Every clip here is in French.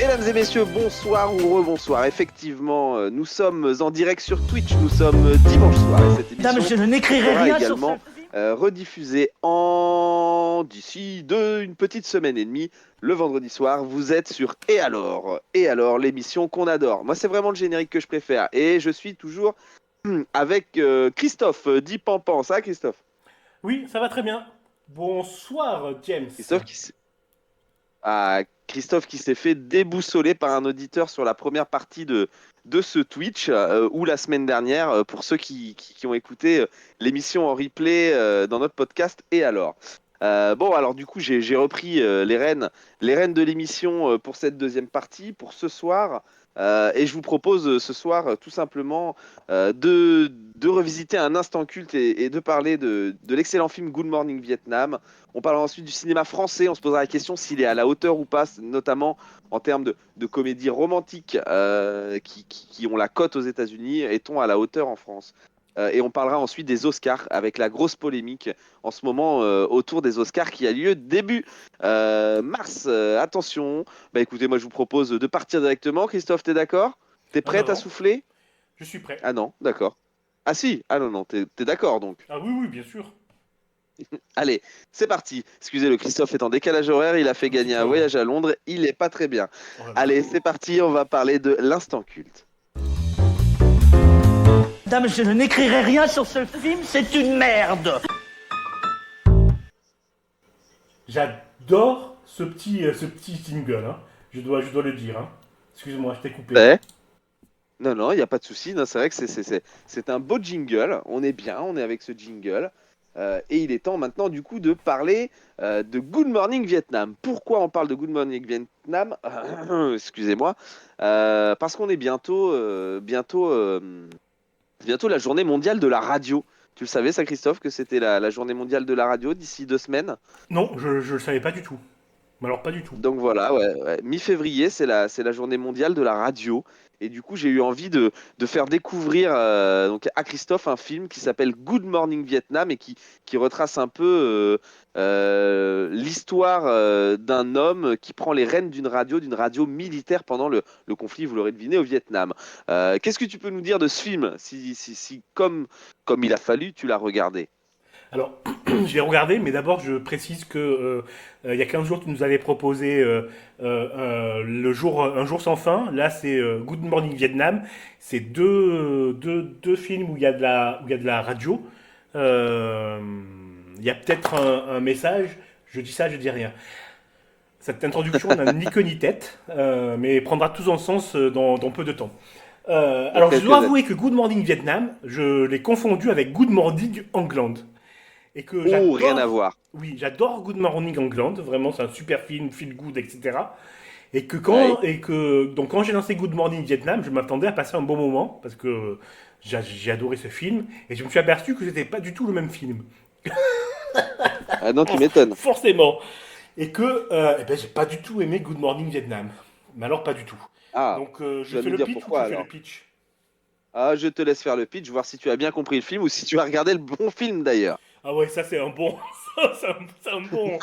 Mesdames et messieurs, bonsoir ou rebonsoir. Effectivement, nous sommes en direct sur Twitch, nous sommes dimanche soir et cette Madame, émission je n'écrirai sera rien sur également ce... rediffusée d'ici une petite semaine et demie, le vendredi soir. Vous êtes sur Et alors? Et alors, l'émission qu'on adore. Moi, c'est vraiment le générique que je préfère et je suis toujours avec Christophe, dit Pampan. Ça, Christophe? Oui, ça va très bien. Bonsoir, James. Christophe qui, Christophe qui s'est fait déboussoler par un auditeur sur la première partie de ce Twitch ou la semaine dernière pour ceux qui ont écouté l'émission en replay dans notre podcast. Et alors bon, alors du coup, j'ai repris les rênes de l'émission pour cette deuxième partie, pour ce soir. Et je vous propose ce soir tout simplement de revisiter un instant culte et de parler de l'excellent film Good Morning Vietnam. On parlera ensuite du cinéma français. On se posera la question s'il est à la hauteur ou pas, notamment en termes de comédies romantiques qui ont la cote aux États-Unis. Est-on à la hauteur en France? Et on parlera ensuite des Oscars avec la grosse polémique en ce moment autour des Oscars qui a lieu début mars. Attention. Bah écoutez, moi je vous propose de partir directement. Christophe, t'es d'accord? T'es Ah non, prête à non, souffler? je suis prêt. Ah non, d'accord. Ah si, ah non, non, t'es d'accord donc. Ah oui, oui, bien sûr. Allez, c'est parti. Excusez, le Christophe est en décalage horaire, il a fait Un petit gagner un peu, ouais. voyage à Londres, il est pas très bien. Oh là là. Allez, c'est parti, on va parler de l'instant culte. Madame, je n'écrirai rien sur ce film, c'est une merde. J'adore ce petit single, hein. Je dois le dire, hein. Excuse-moi, je t'ai coupé. Ouais. Non, non, il n'y a pas de souci. Non, c'est vrai que c'est un beau jingle. On est bien, on est avec ce jingle. Et il est temps maintenant, du coup, de parler de Good Morning Vietnam. Pourquoi on parle de Good Morning Vietnam? Excusez-moi. Parce qu'on est bientôt la journée mondiale de la radio. Tu le savais, ça, Christophe, que c'était la journée mondiale de la radio d'ici 2 semaines? Non, je le savais pas du tout. Mais alors, pas du tout. Donc voilà, ouais, ouais. Mi-février, c'est la journée mondiale de la radio. Et du coup, j'ai eu envie de faire découvrir donc à Christophe un film qui s'appelle Good Morning Vietnam et qui retrace un peu l'histoire d'un homme qui prend les rênes d'une radio militaire pendant le conflit, vous l'aurez deviné, au Vietnam. Qu'est-ce que tu peux nous dire de ce film, si comme il a fallu, tu l'as regardé? Alors, je l'ai regardé, mais d'abord, je précise que il y a 15 jours, tu nous avais proposé un jour sans fin. Là, c'est Good Morning Vietnam. C'est deux films où il y a où il y a de la radio. Euh, il y a peut-être un message. Je dis ça, je dis rien. Cette introduction n'a ni queue ni tête, mais prendra tout son sens dans peu de temps. Dans Alors, je quelques dois années. avouer que Good Morning Vietnam, je l'ai confondu avec Good Morning England. Et que Oh, rien à j'adore, voir. oui, j'adore Good Morning England, vraiment c'est un super film, feel good, etc. Ouais. Donc quand j'ai lancé Good Morning Vietnam, je m'attendais à passer un bon moment parce que j'ai adoré ce film et je me suis aperçu que c'était pas du tout le même film, Ah non, tu m'étonnes. forcément, et que eh ben, j'ai pas du tout aimé Good Morning Vietnam, mais alors pas du tout. Ah, Donc tu je vas fais nous le dire pitch ou pourquoi tu fais le alors. pitch? Ah, je te laisse faire le pitch, voir si tu as bien compris le film ou si tu as regardé le bon film d'ailleurs. Ah ouais, ça c'est un bon, ça, c'est un bon,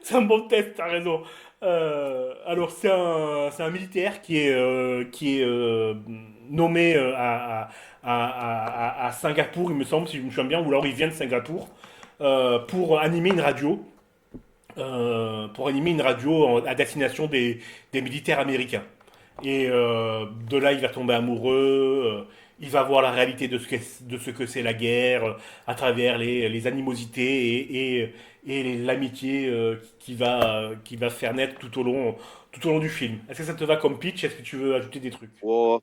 c'est un bon test, t'as raison. Alors c'est un militaire qui est nommé à Singapour, il me semble, si je me souviens bien, ou alors il vient de Singapour pour animer une radio, à destination des militaires américains. Et de là, il va tomber amoureux. Il va voir la réalité de ce que c'est la guerre à travers les animosités et l'amitié qui va faire naître tout au long du film. Est-ce que ça te va comme pitch? Est-ce que tu veux ajouter des trucs? Oh,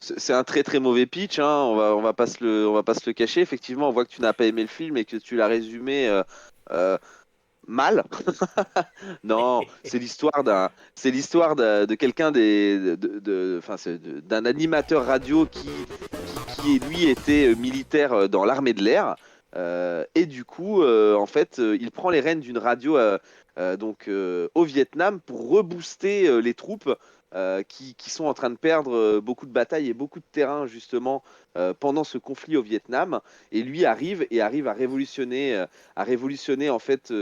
c'est un très très mauvais pitch, hein. On va pas se le cacher. Effectivement, on voit que tu n'as pas aimé le film et que tu l'as résumé euh, mal. Non, c'est l'histoire de quelqu'un enfin, d'un animateur radio qui lui était militaire dans l'armée de l'air. Et du coup, en fait, il prend les rênes d'une radio au Vietnam pour rebooster les troupes qui sont en train de perdre beaucoup de batailles et beaucoup de terrain justement pendant ce conflit au Vietnam. Et lui arrive à révolutionner en fait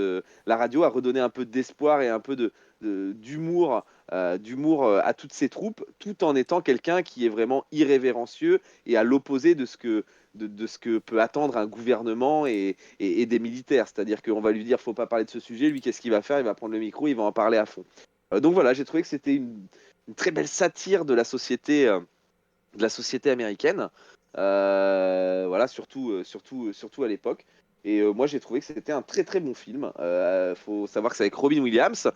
la radio, à redonner un peu d'espoir et un peu d'humour à toutes ses troupes, tout en étant quelqu'un qui est vraiment irrévérencieux et à l'opposé de ce que peut attendre un gouvernement et des militaires. C'est-à-dire qu'on va lui dire faut pas parler de ce sujet, lui qu'est-ce qu'il va faire? Il va prendre le micro, il va en parler à fond. Donc voilà, j'ai trouvé que c'était une très belle satire de la société américaine. Voilà, surtout à l'époque. Et moi, j'ai trouvé que c'était un très très bon film. Faut savoir que c'est avec Robin Williams.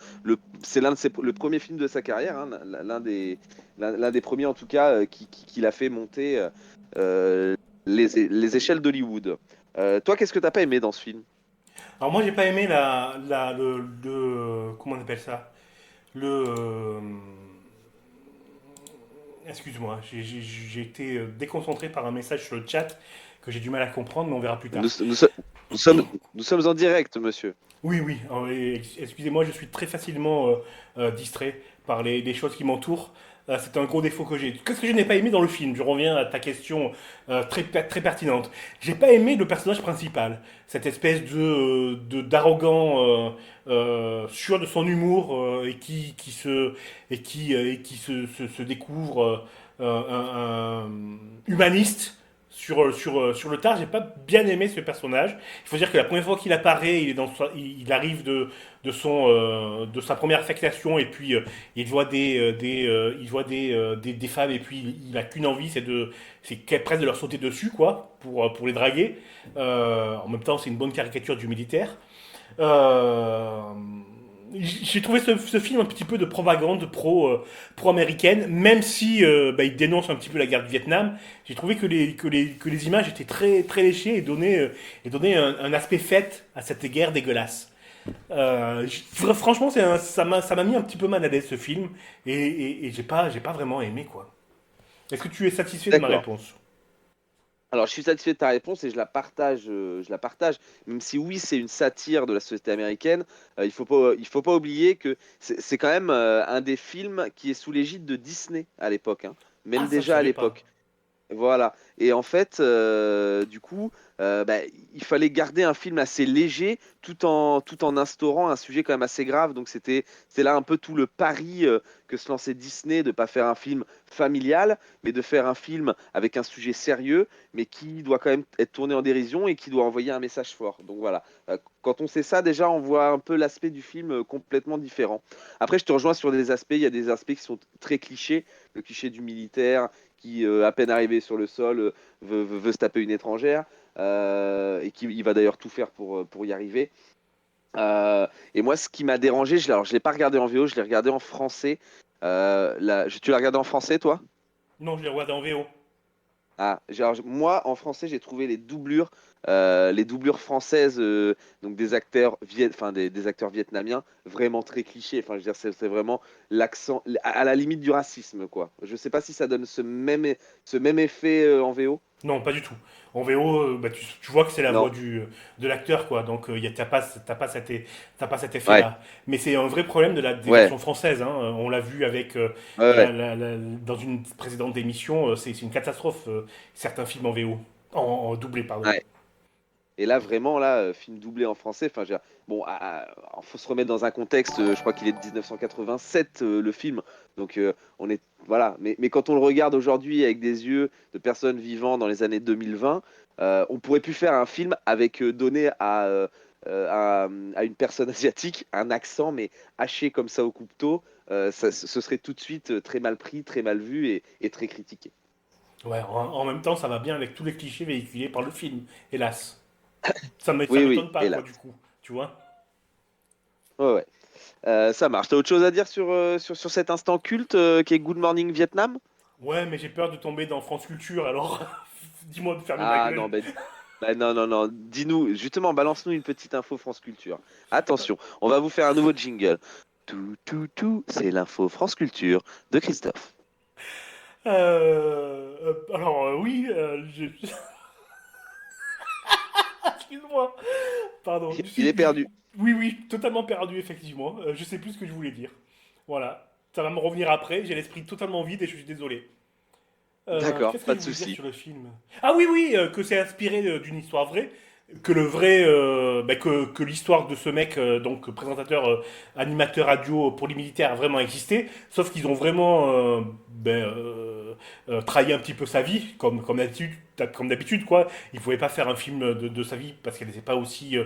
C'est le premier film de sa carrière, hein, l'un des premiers en tout cas qui l'a fait monter les échelles d'Hollywood. Toi, qu'est-ce que t'as pas aimé dans ce film? Alors moi, j'ai pas aimé comment on appelle ça? Le, excuse-moi, j'ai été déconcentré par un message sur le chat que j'ai du mal à comprendre, mais on verra plus Nous, tard. nous so- nous sommes en direct, monsieur. Oui, oui, excusez-moi, je suis très facilement distrait par les choses qui m'entourent. C'est un gros défaut que j'ai. Qu'est-ce que je n'ai pas aimé dans le film? Je reviens à ta question très pertinente. J'ai pas aimé le personnage principal, cette espèce d'arrogant sûr de son humour et qui se découvre humaniste sur le tard. J'ai pas bien aimé ce personnage. Il faut dire que la première fois qu'il apparaît, il arrive de sa première affectation et puis il voit des femmes et puis il a qu'une envie, c'est presque de leur sauter dessus quoi, pour les draguer. En même temps, c'est une bonne caricature du militaire. Euh, j'ai trouvé ce film un petit peu de propagande pro-américaine, même si il dénonce un petit peu la guerre du Vietnam. J'ai trouvé que les images étaient très léchées et donnaient un aspect fête à cette guerre dégueulasse. Franchement, ça m'a mis un petit peu mal à l'aise ce film et j'ai pas vraiment aimé quoi. Est-ce que tu es satisfait de ma D'accord. réponse? Alors, je suis satisfait de ta réponse et je la partage. Même si oui, c'est une satire de la société américaine, il faut pas oublier que c'est quand même un des films qui est sous l'égide de Disney à l'époque, hein. Ah, Même ça je déjà à savais pas. l'époque. Voilà. Et en fait, du coup, il fallait garder un film assez léger tout en instaurant un sujet quand même assez grave. Donc c'est là un peu tout le pari que se lançait Disney de pas faire un film familial, mais de faire un film avec un sujet sérieux, mais qui doit quand même être tourné en dérision et qui doit envoyer un message fort. Donc voilà. Quand on sait ça, déjà, on voit un peu l'aspect du film complètement différent. Après, je te rejoins sur des aspects. Il y a des aspects qui sont très clichés. Le cliché du militaire qui, à peine arrivé sur le sol, veut se taper une étrangère, et qui il va d'ailleurs tout faire pour y arriver. Et moi, ce qui m'a dérangé, alors je l'ai pas regardé en VO, je l'ai regardé en français. Tu l'as regardé en français, toi? Non, je les regarde en VO. Moi, en français, j'ai trouvé les doublures françaises, donc des acteurs, des acteurs vietnamiens, vraiment très clichés. Enfin, je veux dire, c'est vraiment l'accent, à la limite du racisme, quoi. Je sais pas si ça donne ce même effet en VO. Non, pas du tout. En VO, tu vois que c'est la voix Non. de l'acteur, quoi. Donc, t'as pas cet Ouais, effet-là. Mais c'est un vrai problème des ouais, versions françaises, hein. On l'a vu avec, ouais, ouais. dans une précédente émission. C'est une catastrophe, certains films en VO. En doublé, pardon. Ouais. Et là, vraiment, là, film doublé en français. Enfin, bon, faut se remettre dans un contexte. Je crois qu'il est de 1987, le film. Donc, on est, voilà. Mais quand on le regarde aujourd'hui avec des yeux de personnes vivant dans les années 2020, on pourrait plus faire un film avec donné à une personne asiatique un accent, mais haché comme ça au couteau. Ce serait tout de suite très mal pris, très mal vu et très critiqué. Ouais, en même temps, ça va bien avec tous les clichés véhiculés par le film, hélas. Ça Oui, oui, m'étonne pas, et quoi, là. du coup. Tu vois? Ouais, ouais. Ça marche. T'as autre chose à dire sur cet instant culte qui est Good Morning Vietnam? Ouais, mais j'ai peur de tomber dans France Culture, alors dis-moi de fermer ma Ah gueule. non, non, non, non. Dis-nous, justement, balance-nous une petite info France Culture. Attention, on va vous faire un nouveau jingle. Tout, c'est l'info France Culture de Christophe. Oui, excuse-moi. Pardon. Il est perdu. Oui, oui, totalement perdu, effectivement. Je sais plus ce que je voulais dire. Voilà. Ça va me revenir après. J'ai l'esprit totalement vide et je suis désolé. D'accord, Qu'est-ce que pas je de voulais dire souci. sur le film? Ah oui, oui, que c'est inspiré d'une histoire vraie. que le vrai, que l'histoire de ce mec, donc présentateur, animateur radio pour les militaires, a vraiment existé. Sauf qu'ils ont vraiment trahi un petit peu sa vie, comme d'habitude, quoi. Il pouvait pas faire un film de sa vie parce qu'elle n'était pas aussi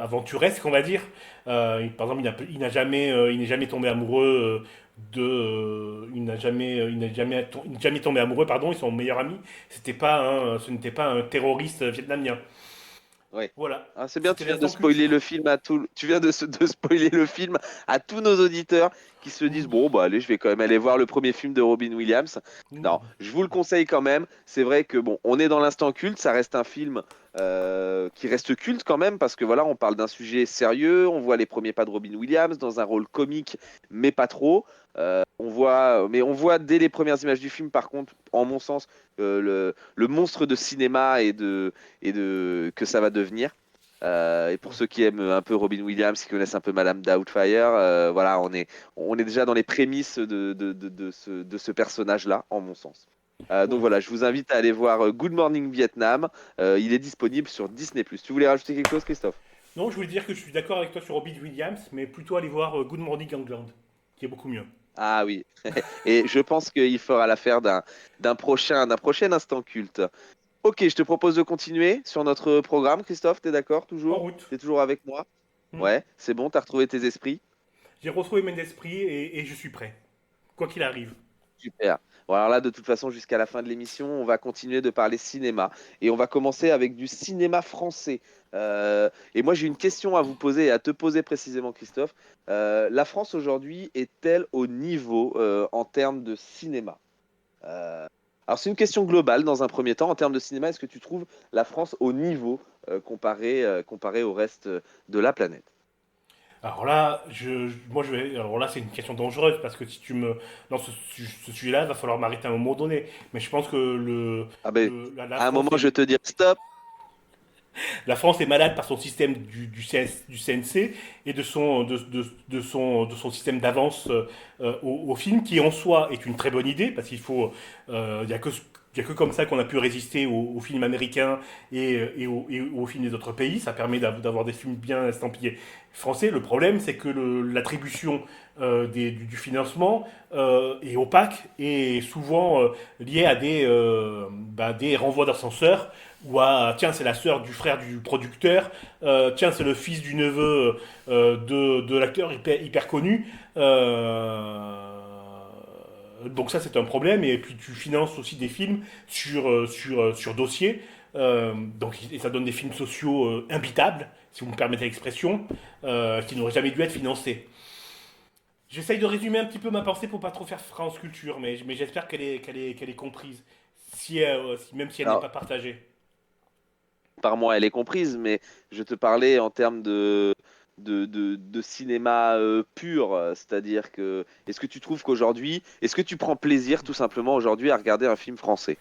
aventuresque, on va dire. Par exemple, il n'est jamais tombé amoureux. Il n'a jamais tombé amoureux, pardon, ils sont meilleurs amis. Ce n'était pas un terroriste vietnamien. Ouais. Voilà, Ah, c'est bien, c'était tu viens de l'instant spoiler le culture. film à tout, tu viens de spoiler le film à tous nos auditeurs qui se disent bon bah allez, je vais quand même aller voir le premier film de Robin Williams. Non, je vous le conseille quand même. C'est vrai que bon, on est dans l'instant culte, ça reste un film qui reste culte quand même parce que voilà, on parle d'un sujet sérieux, on voit les premiers pas de Robin Williams dans un rôle comique, mais pas trop. On voit dès les premières images du film, par contre, en mon sens, le monstre de cinéma que ça va devenir. Et pour ceux qui aiment un peu Robin Williams, qui connaissent un peu Madame Doubtfire, voilà, on est déjà dans les prémices de ce personnage-là, en mon sens. Donc Ouais. voilà, je vous invite à aller voir Good Morning Vietnam. Il est disponible sur Disney+. Tu voulais rajouter quelque chose, Christophe? Non, je voulais dire que je suis d'accord avec toi sur Robin Williams, mais plutôt aller voir Good Morning England, qui est beaucoup mieux. Ah oui. Et je pense qu'il fera l'affaire d'un prochain instant culte. Ok, je te propose de continuer sur notre programme, Christophe. T'es d'accord En toujours? route. T'es toujours avec moi? Hmm. Ouais, c'est bon, t'as retrouvé tes esprits? J'ai retrouvé mes esprits et je suis prêt, quoi qu'il arrive. Super. Bon, alors là, de toute façon, jusqu'à la fin de l'émission, on va continuer de parler cinéma. Et on va commencer avec du cinéma français. Et moi, j'ai une question à vous poser et à te poser précisément, Christophe. La France aujourd'hui est-elle au niveau en termes de cinéma? Euh, alors, c'est une question globale dans un premier temps. En termes de cinéma, est-ce que tu trouves la France au niveau comparé au reste de la planète? Alors là, alors là, c'est une question dangereuse parce que si tu me lances ce sujet-là, il va falloir m'arrêter à un moment donné. Mais je pense que Ah ben, la à un France moment, est, je vais te dire stop. la France est malade par son système du CNC et de son système d'avance au film, qui en soi est une très bonne idée, parce qu'il faut, il y a que, il y a que comme ça qu'on a pu résister aux films américains et aux films des autres pays. Ça permet d'avoir des films bien estampillés français. Le problème, c'est que l'attribution du financement est opaque et souvent liée à des renvois d'ascenseur ou à tiens, c'est la sœur du frère du producteur, tiens, c'est le fils du neveu de l'acteur hyper connu. Donc ça, c'est un problème. Et puis tu finances aussi des films sur dossier. Et ça donne des films sociaux imbitables, si vous me permettez l'expression, qui n'auraient jamais dû être financés. J'essaye de résumer un petit peu ma pensée pour pas trop faire France Culture, mais j'espère qu'elle est comprise, même si elle n'est Alors, pas partagée. par moi, elle est comprise, mais je te parlais en termes de cinéma pur, c'est-à-dire que est-ce que tu trouves qu'aujourd'hui, est-ce que tu prends plaisir tout simplement aujourd'hui à regarder un film français?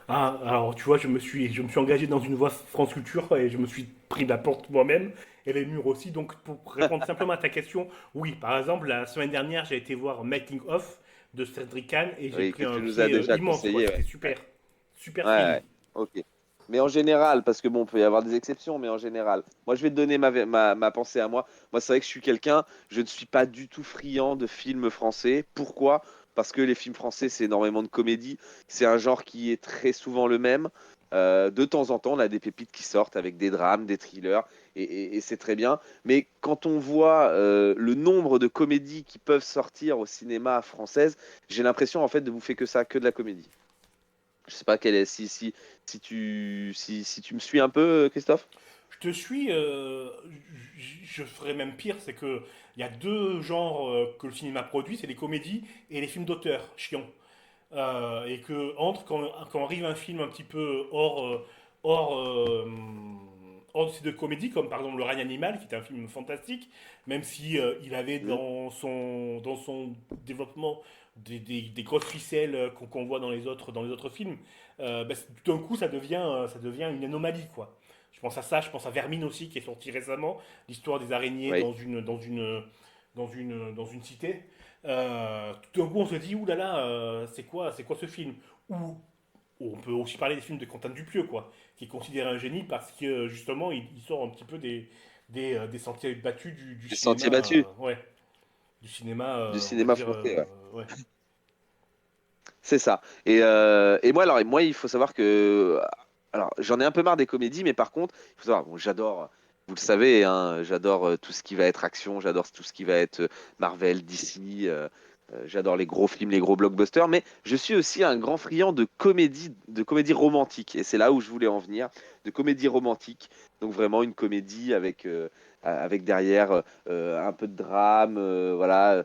Ah, alors tu vois, je me suis engagé dans une voie France Culture et je me suis pris la porte moi-même et les murs aussi. Donc pour répondre simplement à ta question, oui, par exemple, la semaine dernière, j'ai été voir Making of de Cédric Kahn et j'ai Oui, pris que un tu nous as pied déjà immense, quoi. conseillé, C'était ouais. super, super Ouais, film. ouais, ok. Mais en général, parce que bon, il peut y avoir des exceptions, mais en général, moi je vais te donner ma pensée à moi. Moi, c'est vrai que je suis quelqu'un, je ne suis pas du tout friand de films français. Pourquoi? Parce que les films français, c'est énormément de comédie. C'est un genre qui est très souvent le même. De temps en temps, on a des pépites qui sortent avec des drames, des thrillers, et c'est très bien. Mais quand on voit le nombre de comédies qui peuvent sortir au cinéma française, j'ai l'impression en fait de bouffer que ça, que de la comédie. Je sais pas quel est, si tu me suis un peu, Christophe. Je te suis, je ferais même pire, c'est que il y a deux genres que le cinéma produit, c'est les comédies et les films d'auteur, chiants. Et que quand arrive un film un petit peu hors, hors de ces deux comédies, comme par exemple Le règne animal, qui est un film fantastique, même si il avait Mhm. dans son développement des grosses ficelles qu'on voit dans les autres films, tout d'un coup ça devient une anomalie, quoi. Je pense à ça, je pense à Vermine aussi, qui est sorti récemment, l'histoire des araignées Oui. dans une cité. Tout d'un coup, on se dit, oulala, c'est quoi ce film? Ou on peut aussi parler des films de Quentin Dupieux, quoi, qui est considéré un génie parce que justement il sort un petit peu des sentiers battus du Les Sentiers cinéma, battus ouais, du cinéma, du on va cinéma dire, français. Ouais. ouais. C'est ça. Et moi, alors, moi, il faut savoir que. Alors, j'en ai un peu marre des comédies, mais par contre, il faut savoir, bon, j'adore, vous le savez, hein, j'adore tout ce qui va être action, j'adore tout ce qui va être Marvel, DC, j'adore les gros films, les gros blockbusters, mais je suis aussi un grand friand de comédie romantique. Et c'est là où je voulais en venir, de comédie romantique. Donc, vraiment une comédie avec derrière un peu de drame, voilà,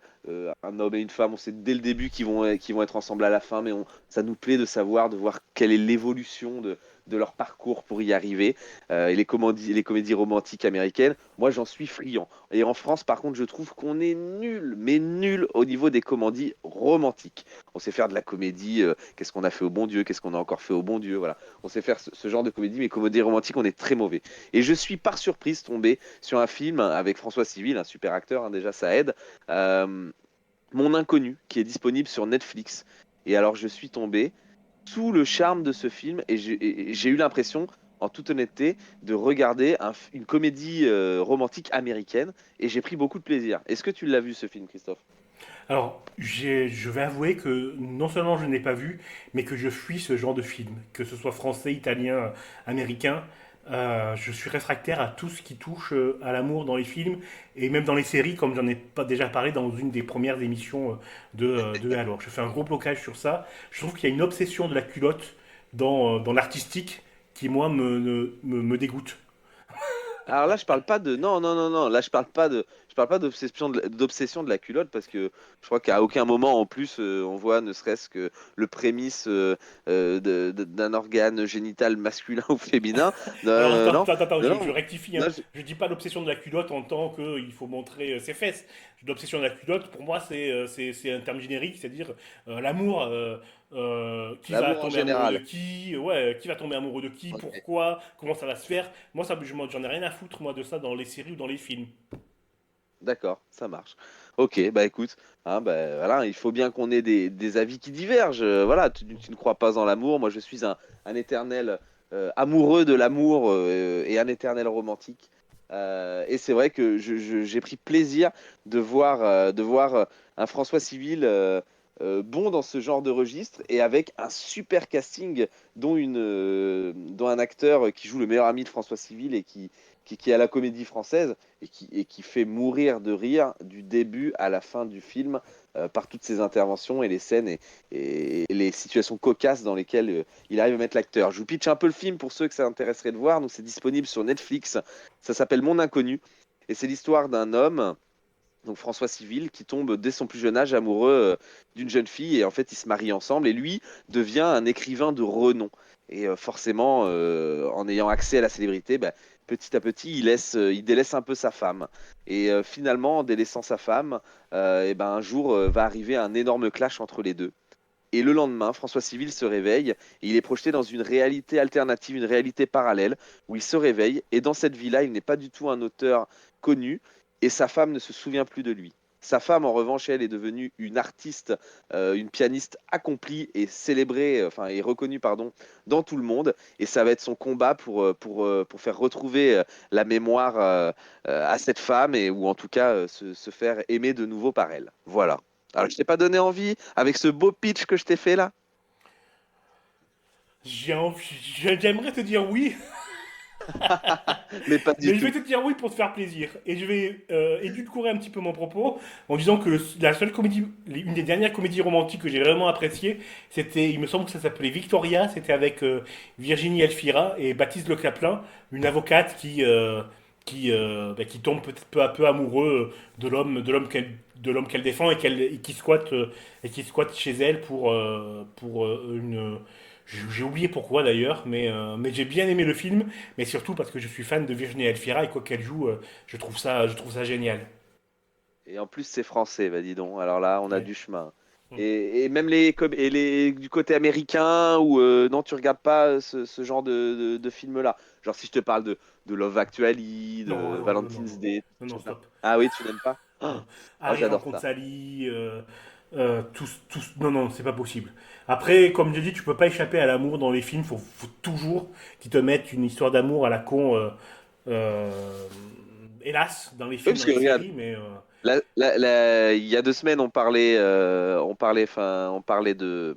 un homme et une femme, on sait dès le début qu'ils vont être ensemble à la fin, mais ça nous plaît de voir quelle est l'évolution de leur parcours pour y arriver. Et les comédies romantiques américaines, moi j'en suis friand. Et en France, par contre, je trouve qu'on est nul, mais nul au niveau des comédies romantiques. On sait faire de la comédie, qu'est-ce qu'on a fait au bon Dieu, qu'est-ce qu'on a encore fait au bon Dieu, voilà. On sait faire ce genre de comédie, mais comédie romantique, on est très mauvais. Et je suis par surprise tombé sur un film avec François Civil, un super acteur, hein, déjà ça aide. Mon Inconnu, qui est disponible sur Netflix. Et alors, je suis tombé sous le charme de ce film et j'ai eu l'impression, en toute honnêteté, de regarder une comédie romantique américaine et j'ai pris beaucoup de plaisir. Est-ce que tu l'as vu ce film, Christophe? Alors, je vais avouer que non seulement je n'ai pas vu, mais que je fuis ce genre de film, que ce soit français, italien, américain. Je suis réfractaire à tout ce qui touche à l'amour dans les films et même dans les séries, comme j'en ai pas déjà parlé dans une des premières émissions de Alors. Je fais un gros blocage sur ça. Je trouve qu'il y a une obsession de la culotte dans l'artistique qui, moi, me dégoûte. Alors là, je parle pas de. Non, non, non, non. Là, je parle pas de. Je parle pas d'obsession de la culotte parce que je crois qu'à aucun moment en plus on voit ne serait-ce que le prémisse d'un organe génital masculin ou féminin. Alors Non, non, je non, rectifie, hein. non, Je dis pas l'obsession de la culotte en tant qu'il faut montrer ses fesses. L'obsession de la culotte, pour moi, c'est un terme générique, c'est-à-dire l'amour. Qui va l'amour en tomber amoureux de général. qui, ouais, qui va tomber amoureux de qui, Ok. pourquoi, comment ça va se faire. Moi, ça, j'en ai rien à foutre, moi, de ça dans les séries ou dans les films. D'accord, ça marche. Ok, bah écoute, hein, bah, voilà, il faut bien qu'on ait des avis qui divergent. Voilà, tu ne crois pas en l'amour. Moi, je suis un éternel amoureux de l'amour et un éternel romantique. Et c'est vrai que j'ai pris plaisir de voir un François Civil bon dans ce genre de registre et avec un super casting, dont un acteur qui joue le meilleur ami de François Civil et qui est à la Comédie Française et qui fait mourir de rire du début à la fin du film par toutes ses interventions et les scènes et les situations cocasses dans lesquelles il arrive à mettre l'acteur. Je vous pitch un peu le film pour ceux que ça intéresserait de voir. Donc c'est disponible sur Netflix. Ça s'appelle Mon Inconnu et c'est l'histoire d'un homme, donc François Civil, qui tombe dès son plus jeune âge amoureux d'une jeune fille et en fait ils se marient ensemble et lui devient un écrivain de renom. Et forcément, en ayant accès à la célébrité, bah, petit à petit, il délaisse un peu sa femme. Et finalement, en délaissant sa femme, et ben, un jour va arriver un énorme clash entre les deux. Et le lendemain, François Civil se réveille et il est projeté dans une réalité alternative, une réalité parallèle, où il se réveille. Et dans cette vie-là, il n'est pas du tout un auteur connu et sa femme ne se souvient plus de lui. Sa femme, en revanche, elle est devenue une artiste, une pianiste accomplie et célébrée, enfin, et reconnue, pardon, dans tout le monde. Et ça va être son combat pour faire retrouver la mémoire à cette femme ou en tout cas se faire aimer de nouveau par elle. Voilà. Alors, je t'ai pas donné envie avec ce beau pitch que je t'ai fait là? J'aimerais te dire oui, Mais pas du mais je vais tout. te dire oui pour te faire plaisir. Et je vais édulcorer un petit peu mon propos en disant que la seule comédie, une des dernières comédies romantiques que j'ai vraiment appréciées, c'était, il me semble que ça s'appelait Victoria, c'était avec Virginie Elfira et Baptiste Le Caplin, une avocate qui tombe peut-être peu à peu amoureux de l'homme qu'elle défend et qui squatte chez elle pour une. J'ai oublié pourquoi d'ailleurs, mais j'ai bien aimé le film, mais surtout parce que je suis fan de Virginie Elfira et quoi qu'elle joue, je trouve ça génial. Et en plus, c'est français, bah dis donc. Alors là, on a Ouais. du chemin. Mm. Et même du côté américain, ou non, tu regardes pas ce genre de film-là. Genre, si je te parle de Love Actually, Non, de non, non, non, Valentine's non, Day, non, ces non, choses-là. stop. Ah oui, tu n'aimes pas? Non. Oh, Harry j'adore rencontre ça. Sally, Non, non, c'est pas possible. Après, comme je dis, tu peux pas échapper à l'amour dans les films. Faut toujours qu'ils te mettent une histoire d'amour à la con. Euh, Hélas, dans les Oui, films, parce dans que les regarde, séries, mais il y a 2 semaines, on parlait de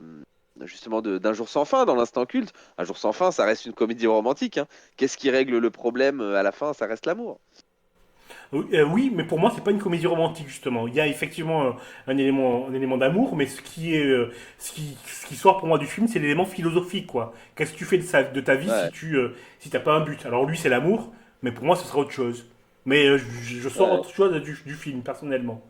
justement d'un jour sans fin dans l'instant culte. Un jour sans fin, ça reste une comédie romantique, hein. Qu'est-ce qui règle le problème à la fin? Ça reste l'amour. oui, mais pour moi, c'est pas une comédie romantique justement. Il y a effectivement un élément d'amour, mais ce qui sort pour moi du film, c'est l'élément philosophique, quoi. Qu'est-ce que tu fais de ta vie Ouais, si t'as pas un but? Alors lui, c'est l'amour, mais pour moi, ce sera autre chose. Mais je sors ouais, autre chose du film personnellement.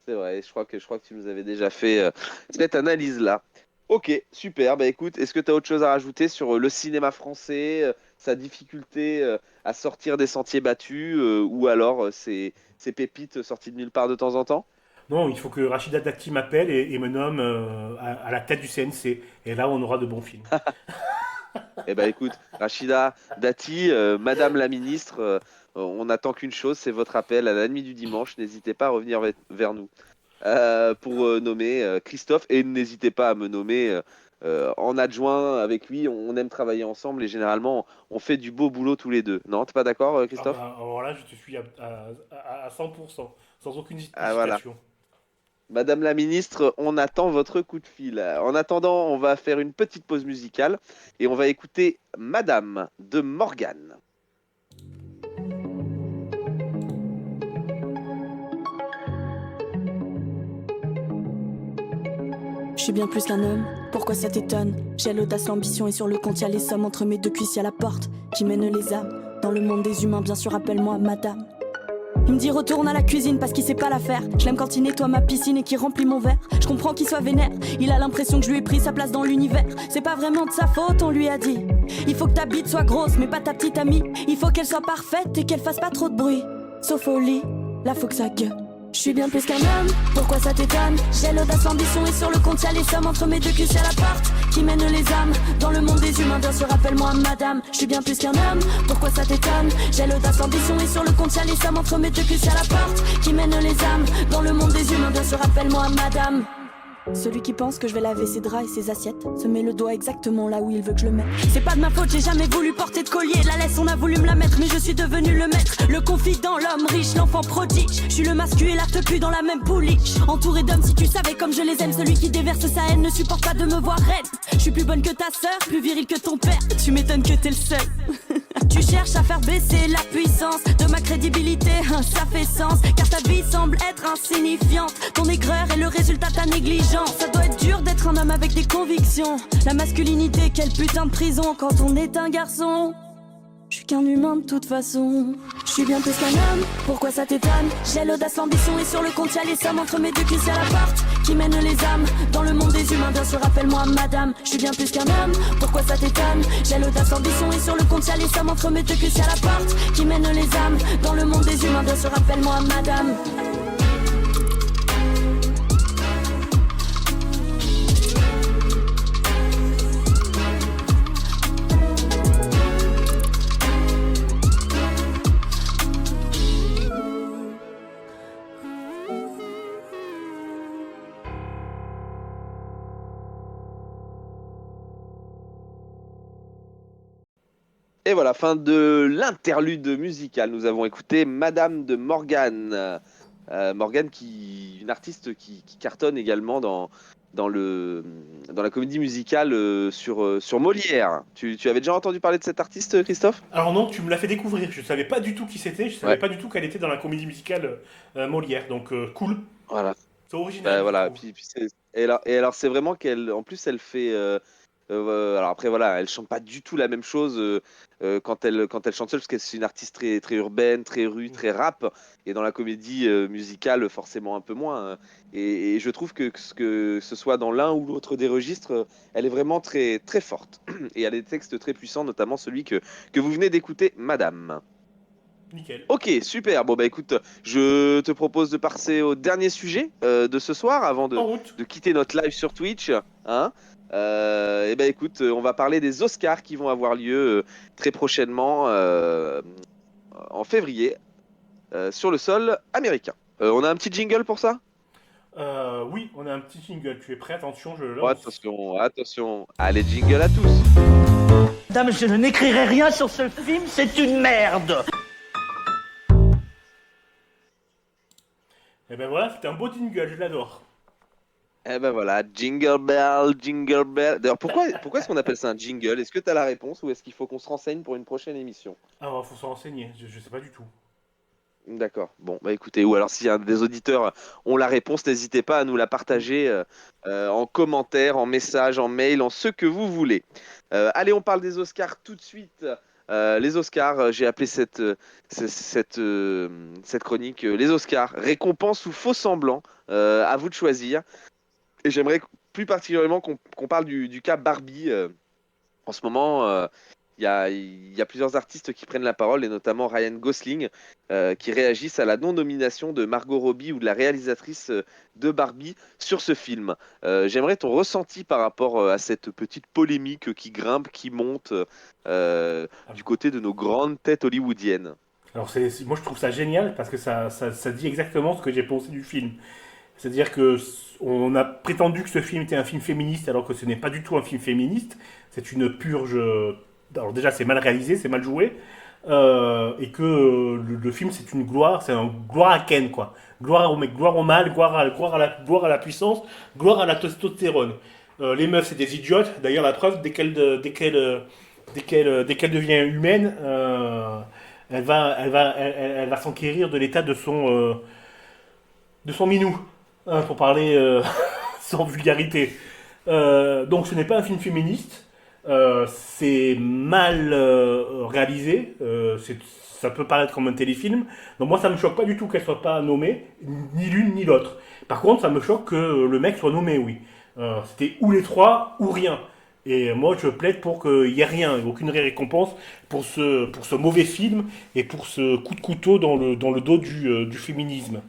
c'est vrai. Je crois que tu nous avais déjà fait cette analyse-là. Ok, super. Bah écoute, est-ce que tu as autre chose à rajouter sur le cinéma français, sa difficulté à sortir des sentiers battus, ou alors ces pépites sorties de nulle part de temps en temps? Non, il faut que Rachida Dati m'appelle et me nomme à la tête du CNC. Et là, on aura de bons films. Eh ben écoute, Rachida Dati, Madame la ministre, on n'attend qu'une chose, c'est votre appel à la nuit du dimanche. N'hésitez pas à revenir vers nous pour nommer Christophe, et n'hésitez pas à me nommer en adjoint avec lui. On aime travailler ensemble et généralement on fait du beau boulot tous les deux. Non, t'es pas d'accord, Ah Christophe? bah, alors là, je te suis à 100%, sans aucune Ah voilà. hésitation. Madame la ministre, on attend votre coup de fil. En attendant, on va faire une petite pause musicale et on va écouter Madame de Morgane. Je suis bien plus qu'un homme, pourquoi ça t'étonne? J'ai l'audace, l'ambition et sur le compte y'a les sommes entre mes deux cuisses y'a la porte qui mène les âmes. Dans le monde des humains, bien sûr, appelle-moi madame. Il me dit retourne à la cuisine parce qu'il sait pas la faire. Je l'aime quand il nettoie ma piscine et qu'il remplit mon verre. Je comprends qu'il soit vénère, il a l'impression que je lui ai pris sa place dans l'univers. C'est pas vraiment de sa faute, on lui a dit. Il faut que ta bite soit grosse mais pas ta petite amie. Il faut qu'elle soit parfaite et qu'elle fasse pas trop de bruit. Sauf au lit, là faut que ça gueule. Je suis bien plus qu'un homme, pourquoi ça t'étonne? J'ai l'audace, l'ambition et sur le compte y'a les sommes entre mes deux cuisses y'a la porte qui mène les âmes. Dans le monde des humains, bien sûr, appelle-moi madame. Je suis bien plus qu'un homme, pourquoi ça t'étonne? J'ai l'audace, l'ambition et sur le compte y'a les sommes entre mes deux cuisses y'a la porte qui mène les âmes. Dans le monde des humains, bien sûr, appelle-moi madame. Celui qui pense que je vais laver ses draps et ses assiettes se met le doigt exactement là où il veut que je le mette. C'est pas de ma faute, j'ai jamais voulu porter de collier. La laisse, on a voulu me la mettre, mais je suis devenu le maître. Le confident, l'homme riche, l'enfant prodige. Je suis le mascu et la tepu dans la même pouliche. Entouré d'hommes, si tu savais comme je les aime. Celui qui déverse sa haine ne supporte pas de me voir raide. Je suis plus bonne que ta sœur, plus viril que ton père. Tu m'étonnes que t'es le seul. Tu cherches à faire baisser la puissance de ma crédibilité, ça fait sens. Car ta vie semble être insignifiante. Ton aigreur est le résultat de ta négligence. Ça doit être dur d'être un homme avec des convictions. La masculinité, quelle putain de prison quand on est un garçon. Je suis qu'un humain de toute façon. Je suis bien plus qu'un homme, pourquoi ça t'étonne? J'ai l'audace, l'ambition et sur le compte y'a les sommes entre mes deux cuisses y'a la porte qui mène les âmes. Dans le monde des humains, bien sûr, appelle-moi madame. Je suis bien plus qu'un homme, pourquoi ça t'étonne? J'ai l'audace, l'ambition et sur le compte y'a les sommes entre mes deux cuisses y'a la porte qui mène les âmes. Dans le monde des humains, bien sûr, appelle-moi madame. Et voilà, fin de l'interlude musical. Nous avons écouté Madame de Morgane. Morgane, une artiste qui cartonne également dans la comédie musicale sur Molière. Tu avais déjà entendu parler de cette artiste, Christophe? Alors non, tu me l'as fait découvrir. Je savais pas du tout qui c'était. Je savais Ouais, pas du tout qu'elle était dans la comédie musicale Molière. Donc cool. voilà. C'est original, je Voilà. trouve. Et alors, c'est vraiment qu'elle, en plus, elle fait. Alors après, voilà, elle chante pas du tout la même chose quand elle chante seule, parce que c'est une artiste très, très urbaine, très rue, très rap, et dans la comédie musicale, forcément un peu moins, hein. Et je trouve que ce soit dans l'un ou l'autre des registres, elle est vraiment très, très forte. Et elle a des textes très puissants, notamment celui que vous venez d'écouter, Madame. Nickel. Ok, super. Bon, bah écoute, je te propose de passer au dernier sujet de ce soir avant En route. de quitter notre live sur Twitch. Hein. Et ben écoute, on va parler des Oscars qui vont avoir lieu très prochainement en février sur le sol américain. On a un petit jingle pour ça? Oui, on a un petit jingle. Tu es prêt? Attention, je le Oh, lance. attention, attention. Allez, jingle à tous. Madame, je n'écrirai rien sur ce film, c'est une merde. Et ben voilà, c'était un beau jingle, je l'adore. Eh ben voilà, jingle bell, jingle bell. D'ailleurs, pourquoi est-ce qu'on appelle ça un jingle? Est-ce que tu as la réponse ou est-ce qu'il faut qu'on se renseigne pour une prochaine émission? Alors, faut s'en renseigner, je sais pas du tout. D'accord. Bon, bah écoutez, ou alors si un des auditeurs ont la réponse, n'hésitez pas à nous la partager en commentaire, en message, en mail, en ce que vous voulez. Allez, on parle des Oscars tout de suite. Les Oscars, j'ai appelé cette chronique les Oscars, récompense ou faux semblant. À vous de choisir. Et j'aimerais plus particulièrement qu'on parle du cas Barbie. En ce moment, il y a plusieurs artistes qui prennent la parole, et notamment Ryan Gosling, qui réagissent à la non-nomination de Margot Robbie ou de la réalisatrice de Barbie sur ce film. J'aimerais ton ressenti par rapport à cette petite polémique qui grimpe, qui monte du côté de nos grandes têtes hollywoodiennes. Alors, moi, je trouve ça génial parce que ça dit exactement ce que j'ai pensé du film. C'est-à-dire que on a prétendu que ce film était un film féministe alors que ce n'est pas du tout un film féministe. C'est une purge. Alors déjà, c'est mal réalisé, c'est mal joué. Et que le film, c'est une gloire, c'est un gloire à Ken, quoi. Gloire au mec, gloire au mal, gloire à la puissance, gloire à la testostérone. Les meufs, c'est des idiotes. D'ailleurs, la preuve, dès qu'elle devient humaine, elle va s'enquérir de l'état de son minou, hein, pour parler sans vulgarité. Donc ce n'est pas un film féministe, c'est mal réalisé, ça peut paraître comme un téléfilm. Donc moi ça me choque pas du tout qu'elle soit pas nommée, ni l'une ni l'autre. Par contre ça me choque que le mec soit nommé, oui. C'était ou les trois ou rien. Et moi je plaide pour qu'il n'y ait rien, aucune récompense pour ce mauvais film et pour ce coup de couteau dans le dos du féminisme.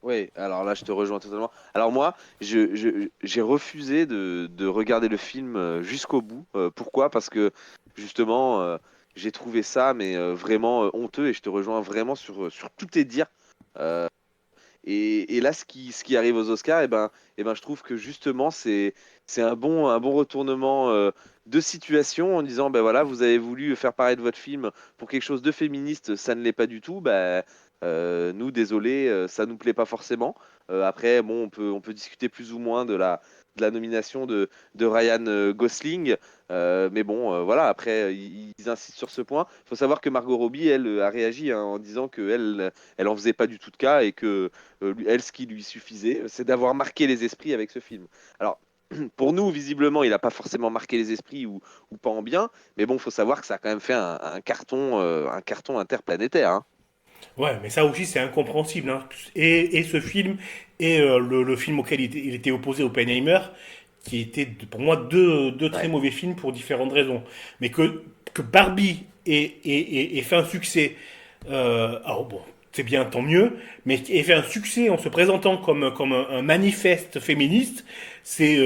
Oui, alors là, je te rejoins totalement. Alors moi, j'ai refusé de regarder le film jusqu'au bout. Pourquoi? Parce que justement, j'ai trouvé ça mais vraiment honteux et je te rejoins vraiment sur tous tes dires. Euh, et là, ce qui arrive aux Oscars, je trouve que justement, c'est un bon retournement de situation en disant, ben voilà, vous avez voulu faire paraître votre film pour quelque chose de féministe, ça ne l'est pas du tout. Nous, désolé, ça nous plaît pas forcément. Après, bon, on peut discuter plus ou moins de la nomination de Ryan Gosling. Mais bon, voilà, après, ils insistent sur ce point. Il faut savoir que Margot Robbie, elle, a réagi hein, en disant qu'elle elle en faisait pas du tout de cas et que elle, ce qui lui suffisait, c'est d'avoir marqué les esprits avec ce film. Alors, pour nous, visiblement, il n'a pas forcément marqué les esprits ou pas en bien, mais bon, il faut savoir que ça a quand même fait un carton interplanétaire. Hein. Ouais, mais ça aussi c'est incompréhensible, hein. Et ce film, et le film auquel il était opposé, Oppenheimer, qui étaient pour moi deux très Ouais. mauvais films pour différentes raisons. Mais que Barbie ait fait un succès, alors bon, c'est bien, tant mieux, mais ait fait un succès en se présentant comme un manifeste féministe, c'est,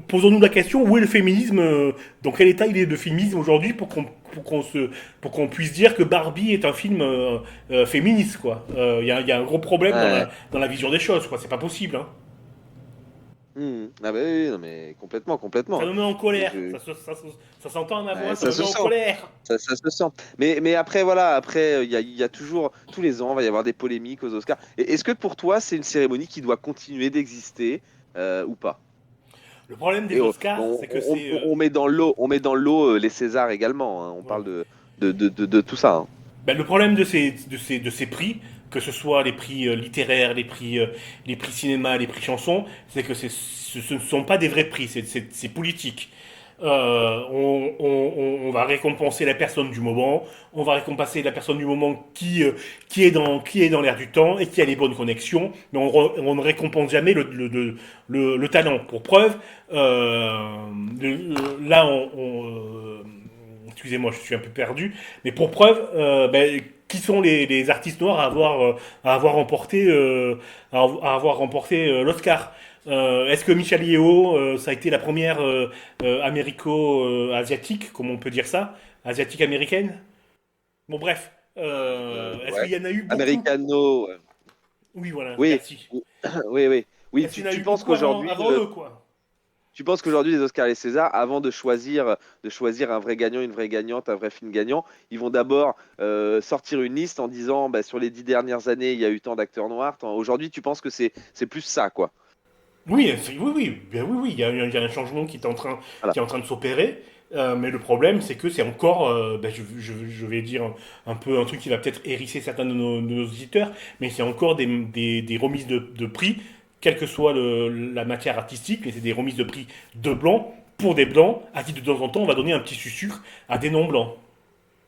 posons-nous la question, où est le féminisme, dans quel état il est de féminisme aujourd'hui pour qu'on puisse dire que Barbie est un film féministe, quoi. Il y a un gros problème Ouais. dans la vision des choses, quoi. C'est pas possible, hein. Ah bah oui, non, mais complètement, Ça complètement. me met en colère. Je- Ça s'entend à ma Ouais, voix, ça ça me met se en sent. colère. Ça se sent. Mais après, voilà, après, il y a toujours, tous les ans, il va y avoir des polémiques aux Oscars. Et est-ce que pour toi, c'est une cérémonie qui doit continuer d'exister ou pas? Le problème Et des Oscars, c'est que c'est. on met dans l'eau, les Césars également. Hein. On Ouais. parle de tout ça. Hein. Ben, le problème de ces prix, que ce soit les prix littéraires, les prix cinéma, les prix chansons, c'est que ce ne sont pas des vrais prix, c'est politique. On va récompenser la personne du moment, on va récompenser la personne du moment qui est dans l'air du temps et qui a les bonnes connexions, mais on ne récompense jamais le talent. Pour preuve, là, excusez-moi, je suis un peu perdu, mais pour preuve, qui sont les artistes noirs à avoir remporté, à avoir remporté l'Oscar? Est-ce que Michelle Yeoh, ça a été la première américo-asiatique, comme on peut dire ça, asiatique-américaine? Bon, bref, est-ce Ouais. qu'il y en a eu beaucoup? Americano. Ouais. Oui, voilà, Oui, merci. oui, oui. Oui, Parce qu'il y en a tu eu penses beaucoup qu'aujourd'hui, avant eux, quoi. tu penses qu'aujourd'hui, les Oscars et les Césars, avant de choisir un vrai gagnant, une vraie gagnante, un vrai film gagnant, ils vont d'abord sortir une liste en disant, bah, sur les 10 dernières années, il y a eu tant d'acteurs noirs. Aujourd'hui, tu penses que c'est plus ça, quoi. Oui, oui, oui, bien oui, oui, il y a un changement Voilà. qui est en train de s'opérer. Mais le problème, c'est que c'est encore, ben, je vais dire un peu un truc qui va peut-être hérisser certains de nos auditeurs, mais c'est encore des remises de prix, quelle que soit la matière artistique, mais c'est des remises de prix de blancs pour des blancs, à qui de temps en temps on va donner un petit sucre à des non-blancs.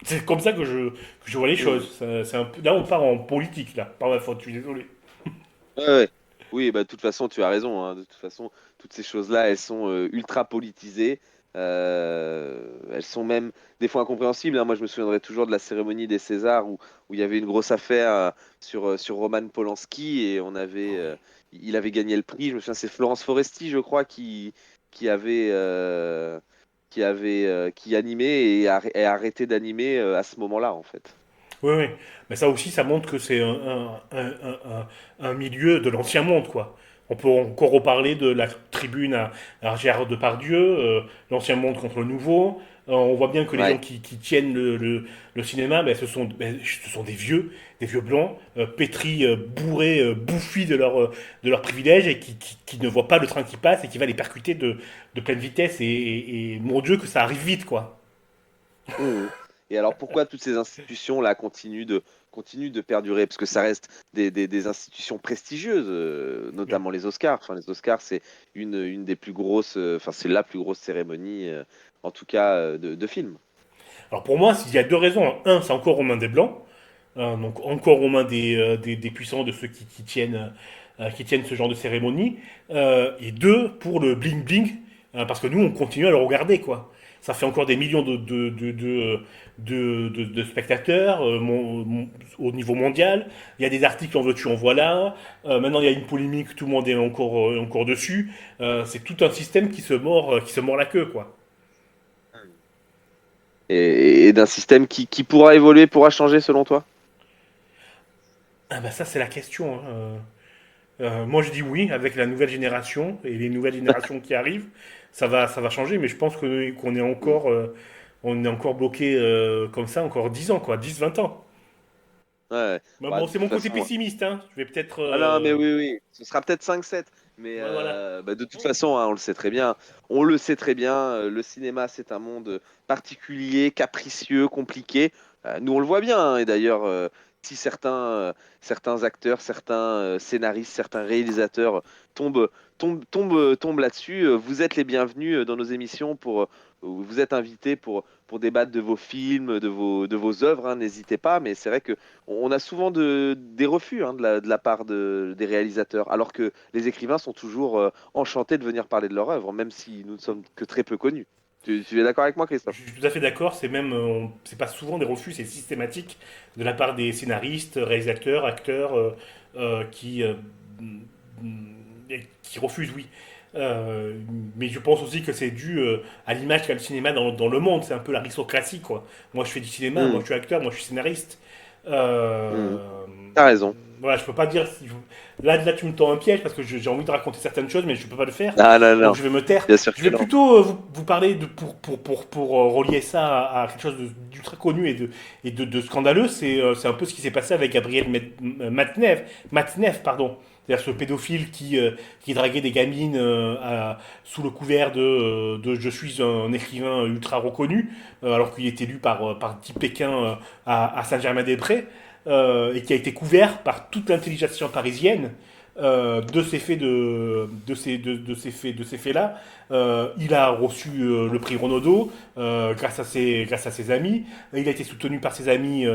C'est comme ça que je vois les Mm. choses. C'est un peu, là, on part en politique, là, par ma faute, je suis désolé. Ouais, ouais. Oui, bah, de toute façon, tu as raison, hein. De toute façon, toutes ces choses-là, elles sont ultra politisées. Elles sont même des fois incompréhensibles, hein. Moi, je me souviendrai toujours de la cérémonie des Césars où il y avait une grosse affaire sur Roman Polanski et il avait gagné le prix. Je me souviens, c'est Florence Foresti, je crois, qui animait et a arrêté d'animer à ce moment-là, en fait. Oui, oui. Mais ça aussi, ça montre que c'est un milieu de l'ancien monde, quoi. On peut encore reparler de la tribune à Gérard Depardieu, l'ancien monde contre le nouveau. On voit bien que les gens Ouais. qui tiennent le cinéma, ce sont des vieux blancs, pétris, bourrés, bouffis de leurs privilèges et qui ne voient pas le train qui passe et qui va les percuter de pleine vitesse. Et mon Dieu, que ça arrive vite, quoi. Mhm. Et alors pourquoi toutes ces institutions-là continuent de perdurer? Parce que ça reste des institutions prestigieuses, Oui. notamment les Oscars. Enfin, les Oscars, c'est une des plus grosses, enfin, c'est la plus grosse cérémonie, en tout cas, de films. Alors pour moi, il y a deux raisons. Un, c'est encore aux mains des Blancs. Donc encore aux mains des puissants, de ceux qui tiennent ce genre de cérémonie. Et deux, pour le bling-bling, parce que nous, on continue à le regarder, quoi. Ça fait encore des millions de spectateurs au niveau mondial. Il y a des articles en veux-tu, en voilà. Maintenant, il y a une polémique, tout le monde est encore dessus. C'est tout un système qui se mord la queue, quoi. Et d'un système qui pourra évoluer, pourra changer selon toi? Ah bah ça, c'est la question, hein. Moi, je dis oui, avec la nouvelle génération et les nouvelles générations qui arrivent, ça va changer, mais je pense qu'on est Mhm. on est encore bloqué comme ça, encore 10 ans, quoi, 10 20 ans. Ouais, ouais. Mais Bah, bon, de c'est toute mon côté façon. pessimiste, hein. Je vais peut-être. Ah non, mais oui, oui, ce sera peut-être 5-7. Mais Ouais, voilà. bah, de toute façon, hein, on le sait très bien. On le sait très bien, le cinéma, c'est un monde particulier, capricieux, compliqué. Nous, on le voit bien, hein. Et d'ailleurs, si certains acteurs, certains scénaristes, certains réalisateurs tombent, tombent là-dessus, vous êtes les bienvenus dans nos émissions vous êtes invités pour débattre de vos films, de vos œuvres, hein. N'hésitez pas. Mais c'est vrai que on a souvent des refus, hein, de la part des réalisateurs, alors que les écrivains sont toujours enchantés de venir parler de leur œuvre, même si nous ne sommes que très peu connus. Tu es d'accord avec moi, Christophe? Je suis tout à fait d'accord. C'est même, c'est pas souvent des refus, c'est systématique de la part des scénaristes, réalisateurs, acteurs euh, qui euh, qui refusent, oui. Euh, mais je pense aussi que c'est dû à l'image qu'a le cinéma dans le monde. C'est un peu l'aristocratie, quoi. Moi, je fais du cinéma, moi, Hmm, je suis acteur, moi, je suis scénariste. Euh, hmm. T'as raison. voilà, je peux pas dire. Là, tu me tends un piège parce que j'ai envie de raconter certaines choses, mais je peux pas le faire. Ah non, Donc, non, je vais me taire. bien sûr Je que vais non. plutôt vous parler pour relier ça à quelque chose d'ultra connu et de scandaleux. C'est un peu ce qui s'est passé avec Gabriel Matzneff, pardon. C'est-à-dire ce pédophile qui draguait des gamines sous le couvert de je suis un écrivain ultra reconnu, alors qu'il était lu par 10 Pékin à Saint-Germain-des-Prés, et qui a été couvert par toute l'intelligence parisienne de ces faits de ces faits-là. Il a reçu le prix Renaudot grâce à ses amis. Il a été soutenu par ses amis.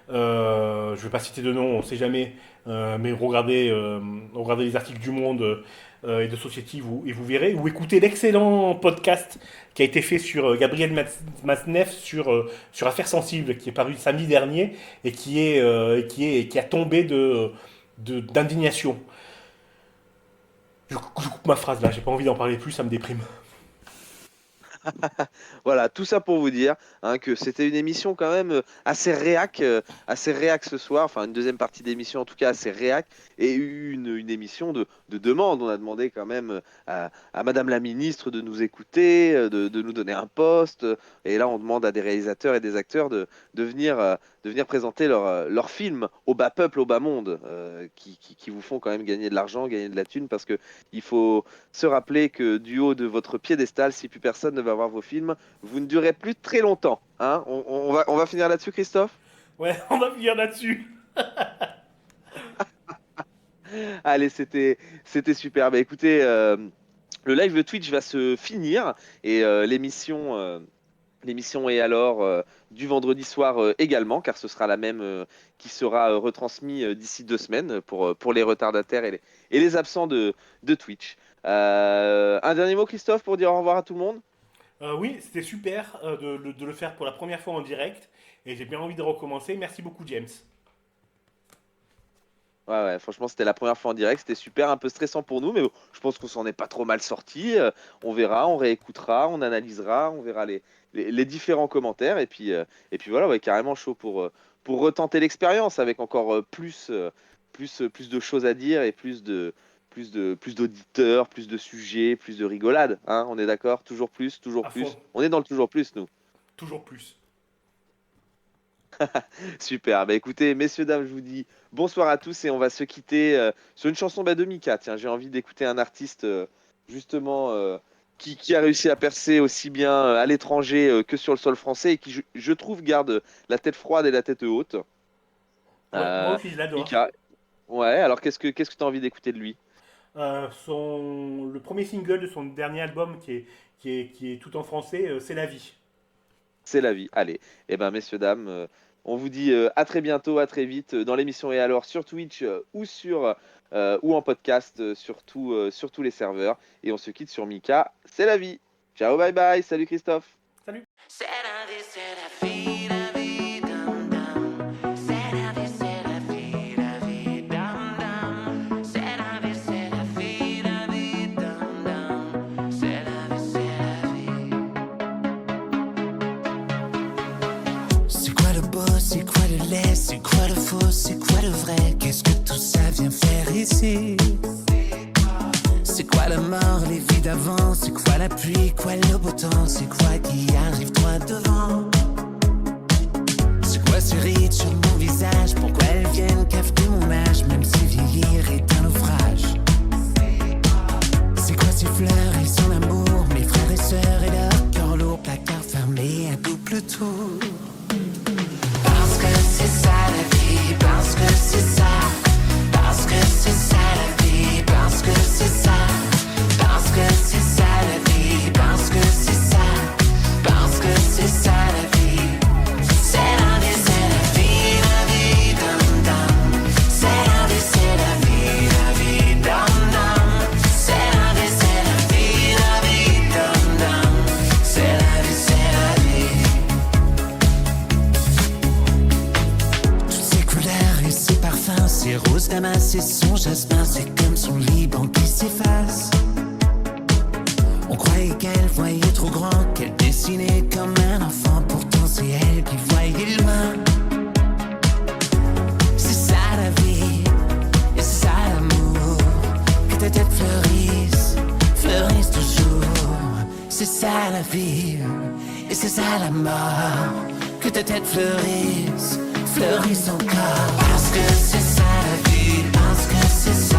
Je ne vais pas citer de nom, on ne sait jamais. Mais regardez les articles du Monde et de Society et vous verrez. Ou écoutez l'excellent podcast qui a été fait sur Gabriel Matzneff sur Affaires sensibles, qui est paru samedi dernier et qui a tombé d'indignation. Je coupe ma phrase là, j'ai pas envie d'en parler plus, ça me déprime. Voilà, tout ça pour vous dire que c'était une émission quand même assez réac ce soir, enfin une deuxième partie d'émission en tout cas assez réac, et une émission de demande. On a demandé quand même à Madame la Ministre de nous écouter, de nous donner un poste, et là on demande à des réalisateurs et des acteurs de venir présenter leur film au bas peuple, au bas monde, qui vous font quand même gagner de l'argent, gagner de la thune, parce que il faut se rappeler que du haut de votre piédestal, si plus personne ne va voir vos films, vous ne durez plus très longtemps. Hein, on va finir là-dessus, Christophe? Ouais, on va finir là-dessus. Allez, c'était super. Bah, écoutez, le live de Twitch va se finir et l'émission est alors du vendredi soir également, car ce sera la même qui sera retransmise d'ici 2 semaines pour les retardataires et les absents de Twitch. Un dernier mot, Christophe, pour dire au revoir à tout le monde? Oui, c'était super de le faire pour la première fois en direct. Et j'ai bien envie de recommencer. Merci beaucoup, James. Ouais, franchement, c'était la première fois en direct. C'était super, un peu stressant pour nous, mais bon, je pense qu'on s'en est pas trop mal sorti. On verra, on réécoutera, on analysera, on verra les différents commentaires. Et puis voilà, ouais, carrément chaud pour retenter l'expérience avec encore plus de choses à dire et plus d'auditeurs, plus de sujets, plus de rigolades. Hein, on est d'accord? Toujours plus, toujours À plus. fond. On est dans le toujours plus, nous. Toujours plus. Super. Bah écoutez, messieurs, dames, je vous dis bonsoir à tous et on va se quitter sur une chanson de Mika. Tiens, j'ai envie d'écouter un artiste justement qui a réussi à percer aussi bien à l'étranger que sur le sol français et qui, je trouve, garde la tête froide et la tête haute. Ouais, moi Euh, aussi, je l'adore. Mika. Ouais, alors qu'est-ce que tu as envie d'écouter de lui? Le premier single de son dernier album qui est tout en français, C'est la vie. C'est la vie. Allez, eh ben messieurs, dames, on vous dit à très bientôt, à très vite dans l'émission Et alors sur Twitch ou en podcast sur tous les serveurs. Et on se quitte sur Mika. C'est la vie. Ciao, bye bye. Salut Christophe. Salut. C'est la vie, la vie, dum dum. C'est la vie, dum dum. C'est la vie, dum dum. C'est la vie. C'est quoi le beau, c'est quoi le laid, c'est quoi le faux, c'est quoi le vrai? Qu'est-ce que tout ça vient faire ici? C'est quoi la mort, les vies d'avant? C'est quoi la pluie, quoi le beau temps? C'est quoi qui arrive droit devant? C'est quoi ces rides sur mon visage? Pourquoi elles viennent cafeter mon âge? Même si vieillir est un naufrage. C'est quoi ces fleurs et son amour? Mes frères et sœurs et leur cœur lourd, placard fermé à double tour. Parce que c'est ça la vie, parce que c'est ça. Parce que c'est ça la vie, parce que c'est ça. Parce que c'est ça la vie, parce que c'est ça. Parce que c'est ça la vie. C'est la vie, dum dum. C'est la vie, dum dum. C'est la vie, dum dum. C'est la vie. Toutes ces couleurs et ces parfums, ces roses damas et son jasmin, c'est comme son Liban qui s'efface. On croyait qu'elle voyait trop grand, qu'elle dessinait comme un enfant. Pourtant c'est elle qui voyait loin. C'est ça la vie, et c'est ça l'amour. Que ta tête fleurisse, fleurisse toujours. C'est ça la vie, et c'est ça la mort. Que ta tête fleurisse, fleurisse encore. Parce que c'est ça la vie, parce que c'est ça.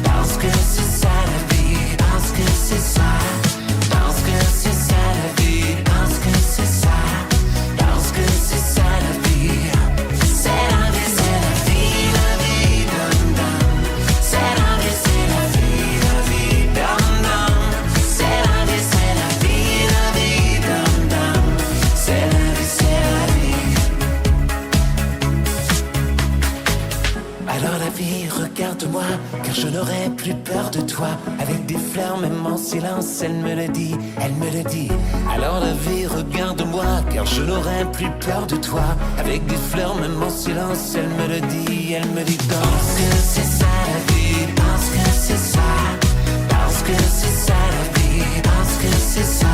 Parce que c'est ça la vie, parce que c'est ça. Parce que c'est ça la vie, parce que c'est ça. Parce que c'est ça la vie. C'est la vie, dum dum. C'est la vie, dum dum. C'est la vie, dum dum. C'est la vie. Alors la vie, regarde-moi, car je n'aurai plus peur de toi. Avec des fleurs, même en silence, elle me le dit, elle me le dit. Alors la vie, regarde-moi, car je n'aurai plus peur de toi. Avec des fleurs, même en silence, elle me le dit, elle me dit. Parce que c'est ça la vie, parce que c'est ça. Parce que c'est ça la vie, parce que c'est ça.